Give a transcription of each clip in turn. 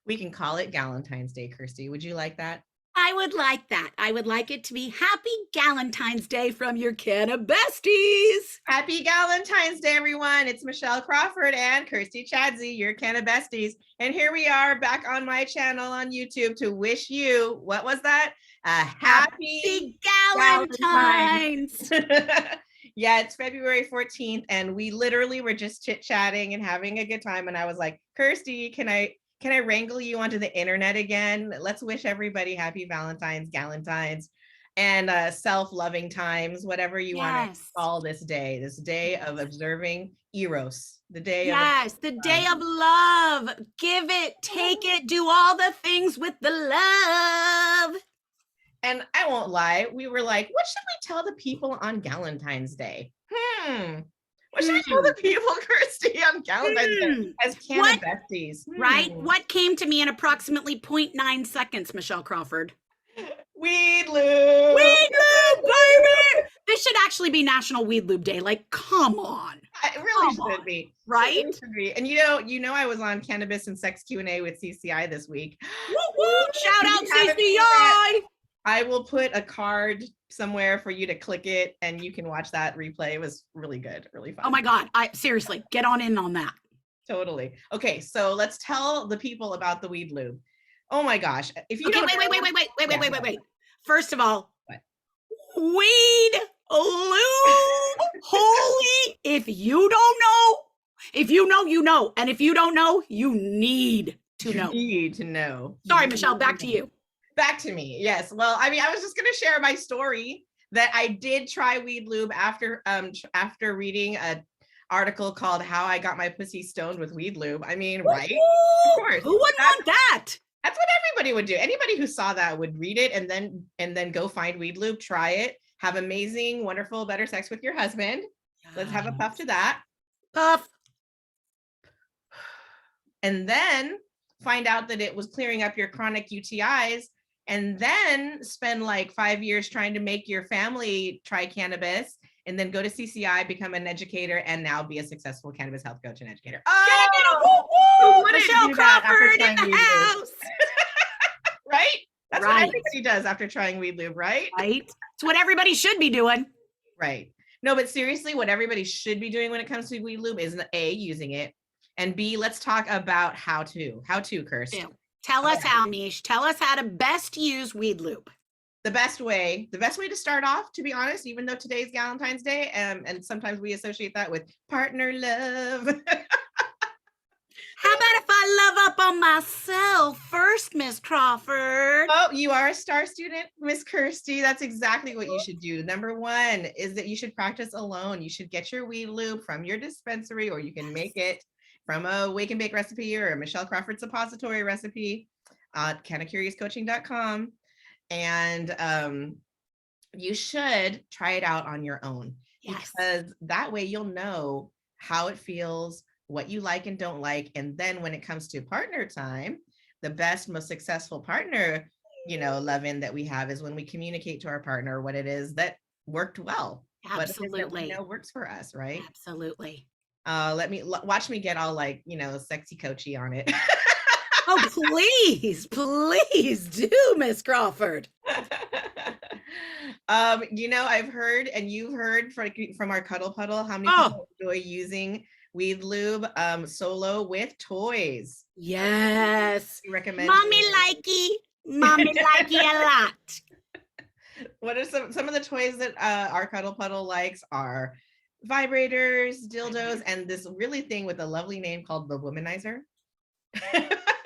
We can call it Gal-entine's Day, Kirstie. Would you like that? I would like that. I would like it to be Happy Gal-entine's Day from your Canna besties. Happy Gal-entine's Day, everyone. It's Michelle Crawford and Kirstie Chadsey, your Canna besties. And here we are back on my channel on YouTube to wish you, what was that? A happy Gal-entine's. Yeah, it's February 14th, and we literally were just chit-chatting and having a good time. And I was like, Kirstie, can I wrangle you onto the internet again? Let's wish everybody happy Valentine's, Galentine's, and self-loving times, whatever you want to call this day of observing Eros, the day of the day of love. Give it, take it, do all the things with the love. And I won't lie, we were like, what should we tell the people on Galentine's Day? What should we tell the people, Kirstie, on Galentine's Day as Canna besties? Right? What came to me in approximately 0.9 seconds, Michelle Crawford? Weed lube. Weed lube, baby! This should actually be National Weed Lube Day. Like, come on. It really should be. Right? It should be. And you know, I was on Cannabis and Sex Q&A with CCI this week. Woo, woo! Shout out CCI! I will put a card somewhere for you to click it and you can watch that replay. It was really good, really fun. Oh my God. Seriously, get on in on that. Totally. Okay, so let's tell the people about the weed lube. Oh my gosh. If you wait. First of all, weed lube. Holy, if you don't know, if you know, you know. And if you don't know, you need to know. You need to know. Sorry, Michelle, back to you. Back to me. Yes. Well, I mean, I was just going to share my story that I did try weed lube after reading an article called How I Got My Pussy Stoned with Weed Lube. I mean, right? Of course. Who wouldn't want that? That's what everybody would do. Anybody who saw that would read it and then go find weed lube, try it, have amazing, wonderful, better sex with your husband. Yes. Let's have a puff to that. Puff. And then find out that it was clearing up your chronic UTIs, and then spend like 5 years trying to make your family try cannabis, and then go to CCI, become an educator, and now be a successful cannabis health coach and educator. Oh, Michelle Crawford in the house. Right? That's what everybody does after trying weed lube, right? Right. It's what everybody should be doing. Right. No, but seriously, what everybody should be doing when it comes to weed lube is A, using it, and B, let's talk about how to, Kirstie. Yeah. Tell us how, Mish. Tell us how to best use weed lube. The best way to start off, to be honest, even though today's Galentine's Day, and sometimes we associate that with partner love. How about if I love up on myself first, Miss Crawford? Oh, you are a star student, Miss Kirstie. That's exactly what you should do. Number one is that you should practice alone. You should get your weed lube from your dispensary, or you can make it from a wake and bake recipe or a Michelle Crawford suppository recipe at cannacuriouscoaching.com. And you should try it out on your own. Yes. Because that way you'll know how it feels, what you like and don't like. And then when it comes to partner time, the best, most successful partner, love-in that we have is when we communicate to our partner what it is that worked well. Absolutely. What it is that we know works for us, right? Absolutely. Watch me get all like, sexy coachy on it. Oh, please do, Miss Crawford. I've heard, and you've heard from our Cuddle Puddle, how many people enjoy using weed lube solo with toys. Yes. You recommend Mommy likey a lot. What are some of the toys that our Cuddle Puddle likes are vibrators, dildos, and this really thing with a lovely name called the Womanizer.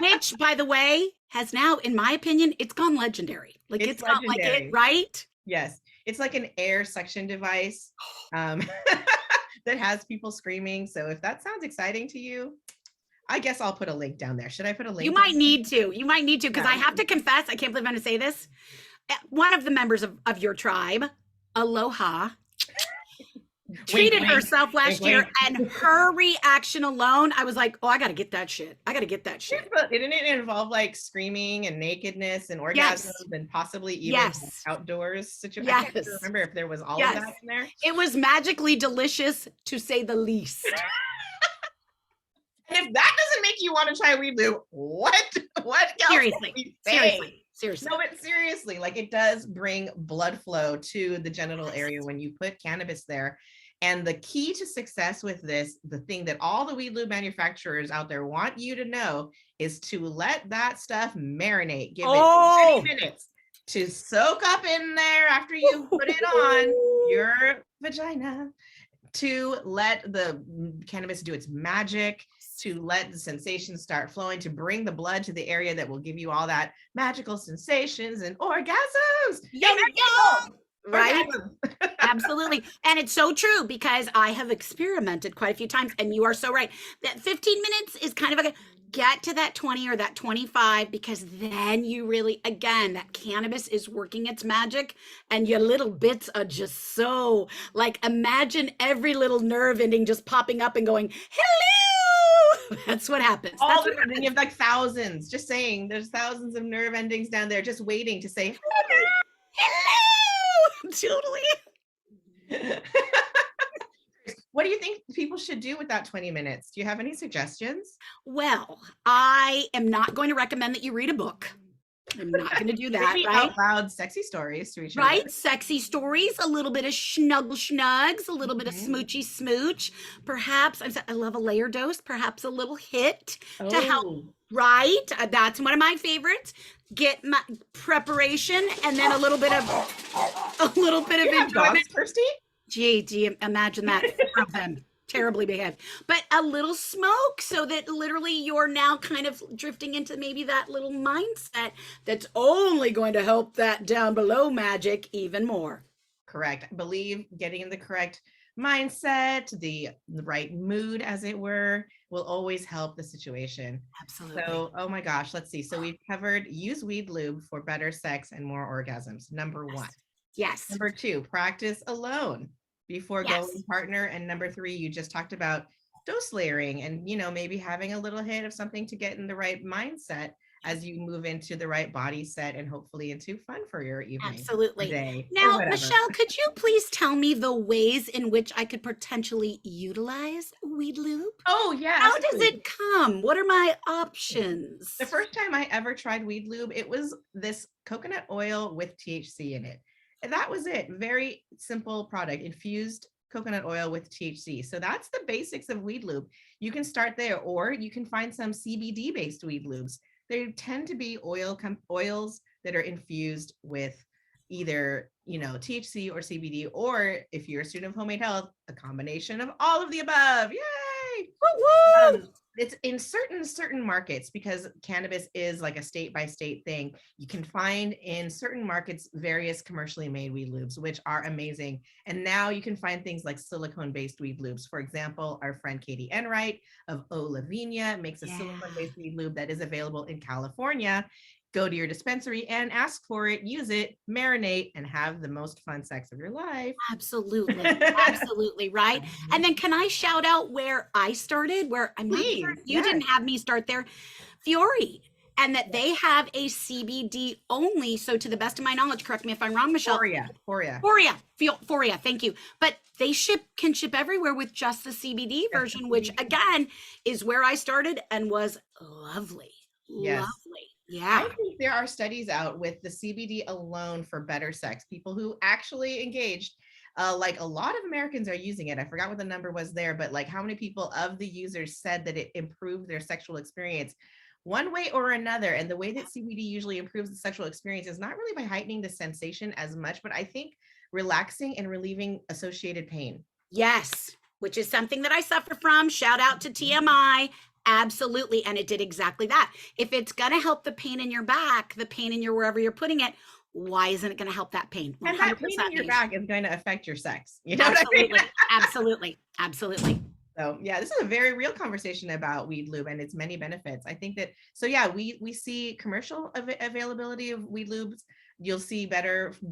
Which, by the way, has now, in my opinion, it's gone legendary. Like it's not like it, right? Yes. It's like an air suction device that has people screaming. So if that sounds exciting to you, I guess I'll put a link down there. Should I put a link? You might need to, because I have to confess, I can't believe I'm going to say this. One of the members of your tribe, Oh.hi, treated herself last year, and her reaction alone, I was like, oh, I got to get that shit. But didn't it involve like screaming and nakedness and orgasms and possibly even outdoors situations? I can't remember if there was all of that in there. It was magically delicious, to say the least. And if that doesn't make you want to try weed lube. What else Seriously. No, but seriously, like it does bring blood flow to the genital area when you put cannabis there. And the key to success with this, the thing that all the weed lube manufacturers out there want you to know, is to let that stuff marinate. Give it 20 minutes to soak up in there after you put it on your vagina, to let the cannabis do its magic, to let the sensations start flowing, to bring the blood to the area that will give you all that magical sensations and orgasms. Right? Absolutely. And it's so true, because I have experimented quite a few times, and you are so right. That 15 minutes is kind of get to that 20 or that 25, because then you really, again, that cannabis is working its magic, and your little bits are just so, like, imagine every little nerve ending just popping up and going, hello. That's what happens. And you have like thousands, just saying, there's thousands of nerve endings down there just waiting to say, hello. Totally. What do you think people should do with that 20 minutes? Do you have any suggestions? Well, I am not going to recommend that you read a book. I'm not going to do that, Maybe right? Out loud sexy stories to each other. Right? Sexy stories, a little bit of snuggle schnugs, a little bit of smoochy smooch. Perhaps, I love a layer dose, perhaps a little hit to help. Right? That's one of my favorites. Get my preparation, and then a little bit of enjoyment. Dogs, Kirstie? Gee, imagine that. Of them. Terribly behaved, but a little smoke, so that literally you're now kind of drifting into maybe that little mindset that's only going to help that down below magic even more. Correct. I believe getting in the correct mindset, the right mood, as it were, will always help the situation. Absolutely. So, oh my gosh, let's see. So we've covered use weed lube for better sex and more orgasms. Number one. Yes. Number two, practice alone before going partner. And number three, you just talked about dose layering and, maybe having a little hit of something to get in the right mindset as you move into the right body set and hopefully into fun for your evening. Absolutely. Day, now, Michelle, could you please tell me the ways in which I could potentially utilize weed lube? Oh, yeah. How does it come? What are my options? The first time I ever tried weed lube, it was this coconut oil with THC in it. And that was it. Very simple product, infused coconut oil with THC. So that's the basics of weed lube. You can start there, or you can find some CBD based weed lubes. They tend to be oils that are infused with either, THC or CBD, or if you're a student of homemade health, a combination of all of the above. Yay! Woo-woo! It's in certain markets, because cannabis is like a state by state thing. You can find in certain markets various commercially made weed lubes, which are amazing. And now you can find things like silicone based weed lubes. For example, our friend Katie Enright of Lavinia makes a silicone based weed lube that is available in California. Go to your dispensary and ask for it, use it, marinate, and have the most fun sex of your life. Absolutely. Absolutely. Right. And then can I shout out where I started, where I'm not sure you didn't have me start there, Fiore, and that they have a CBD only. So to the best of my knowledge, correct me if I'm wrong, Michelle. Foria. Thank you. But they can ship everywhere with just the CBD version, which again is where I started and was lovely. Yes. Lovely. Yeah. I think there are studies out with the CBD alone for better sex. People who actually engaged, like a lot of Americans are using it. I forgot what the number was there, but like how many people of the users said that it improved their sexual experience one way or another. And the way that CBD usually improves the sexual experience is not really by heightening the sensation as much, but I think relaxing and relieving associated pain. Yes, which is something that I suffer from. Shout out to TMI. Absolutely. And it did exactly that. If it's going to help the pain in your back, the pain in your wherever you're putting it, why isn't it going to help that pain? And that pain in your back is going to affect your sex. You know Absolutely. what I mean? Absolutely. So yeah, this is a very real conversation about weed lube and its many benefits. I think that, so yeah, we see commercial availability of weed lubes. You'll see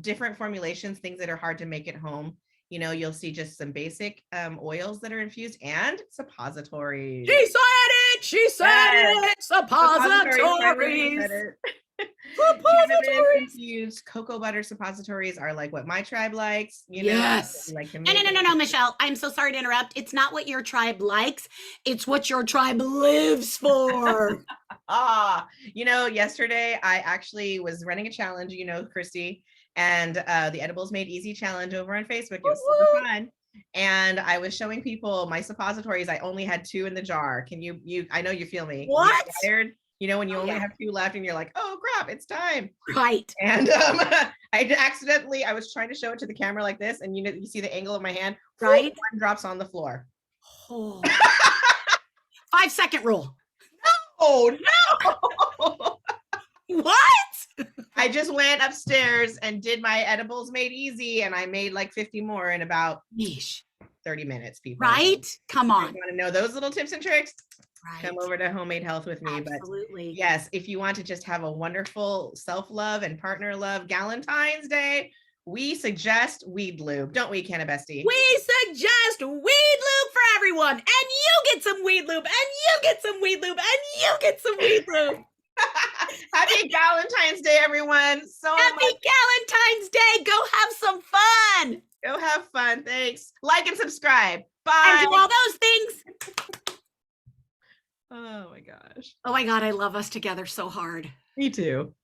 different formulations, things that are hard to make at home. You'll see just some basic oils that are infused and suppositories. She said it. Suppositories. Cannabis-infused cocoa butter suppositories are like what my tribe likes. You know, Yes. like to No, make no, no, no, no, Michelle. I'm so sorry to interrupt. It's not what your tribe likes. It's what your tribe lives for. Yesterday I actually was running a challenge, Kirstie, and the Edibles Made Easy challenge over on Facebook. It was super fun. And I was showing people my suppositories. I only had 2 in the jar. Can you I know you feel me. What? Tired? When you only have 2 left and you're like, oh crap, it's time. Right. And I was trying to show it to the camera like this, and you see the angle of my hand, right? One drops on the floor. Oh. 5-second rule. Oh no. What? I just went upstairs and did my Edibles Made Easy, and I made like 50 more in about 30 minutes, people. Right? Come on. You want to know those little tips and tricks? Right. Come over to Homemade Health with me. Absolutely. But yes, if you want to just have a wonderful self-love and partner love Gal-entine's Day, we suggest weed lube, don't we, Canna-Bestie? We suggest weed lube for everyone, and you get some weed lube, and you get some weed lube, and you get some weed lube. Happy Gal-entine's Day, everyone. Happy Gal-entine's Day. Go have some fun. Go have fun. Thanks. Like and subscribe. Bye. And do all those things. Oh my gosh. Oh my God, I love us together so hard. Me too.